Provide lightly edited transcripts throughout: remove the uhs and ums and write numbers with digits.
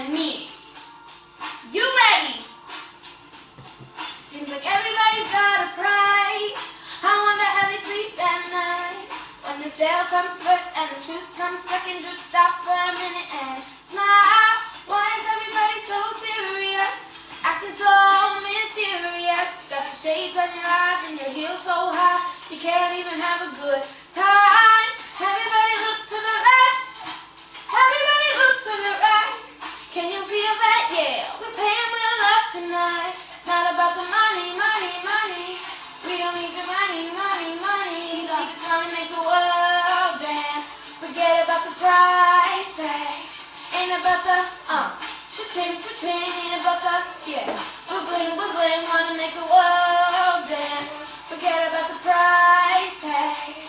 and me. You ready? Seems like everybody's got a price. I wonder how they sleep at night. When the sale comes first and the truth comes second, just stop for a minute and smile. Why is everybody so serious? Acting so mysterious. Got your shades on your eyes and your heels so high you can't even have a good time. Everybody look to the left. Everybody look to the right. Can you feel that? Yeah, we're paying with love tonight. It's not about the money, money, money. We don't need your money, money, money. We just wanna make the world dance. Forget about the price tag. Ain't about the cha-ching, cha-ching. Ain't about the bling, bling. Wanna make the world dance. Forget about the price tag.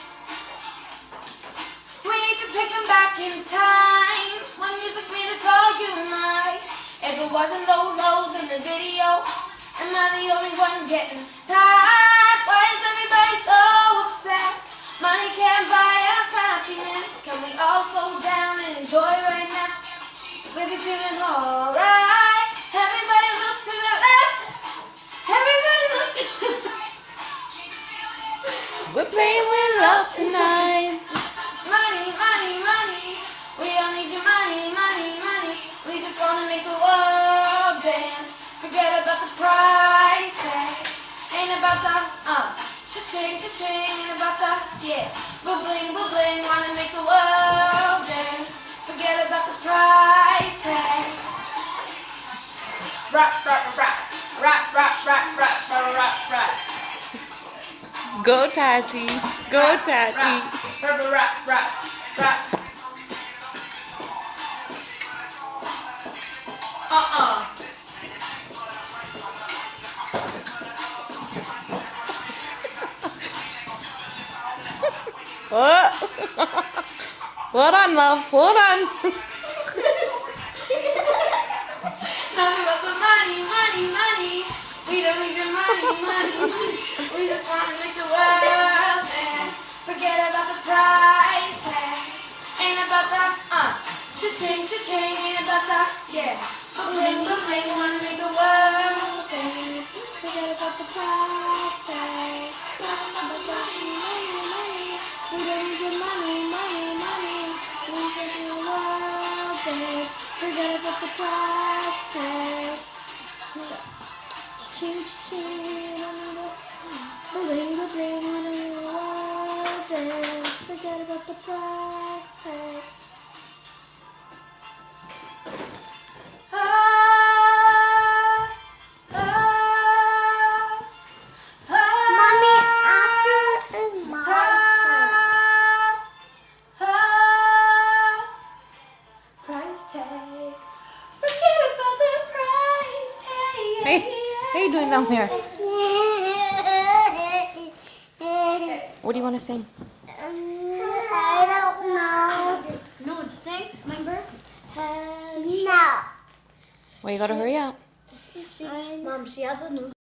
We need to take them back in time, when music made us all unite. If it wasn't low lows in the video, am I the only one getting tired? Why is everybody so upset? Money can't buy us happiness. Can we all slow down and enjoy right now? We'll be feeling alright. Everybody look to the left. Everybody look to the right. We're playing with love tonight. Money, money, money. We don't need your money, money, money. We just wanna make the world dance. Forget about the price tag. Ain't about the cha-ching, cha-ching. Ain't about the bling, bling. Wanna make the world dance. Forget about the price tag. Rock, rock, rock, rock, rock, rock, rock, rock, rock, rock. Go Tati, go Tati. Rock, rock, rock, rock. Oh. Hold on, love. Hold on. Talking about the money, money, money. We don't need your money, money, money. We just want to make the world dance. Forget about the price tag. Ain't about the cha-ching, cha-ching. Ain't about the bling, bling. Wanna make the world dance. Forget about the price tag. Not about the money, money. We don't need your money, money, money. We just make the world dance. Forget about the price tag. Ching, ching, bling, bling, wanna make the world dance. Forget about the price tag. Mommy, after is my Price tag. Forget about the price tag. Hey, how you doing down there? What do you want to sing? I don't know. No, sing, remember? No. Well, you gotta hurry up. Mom, she has a new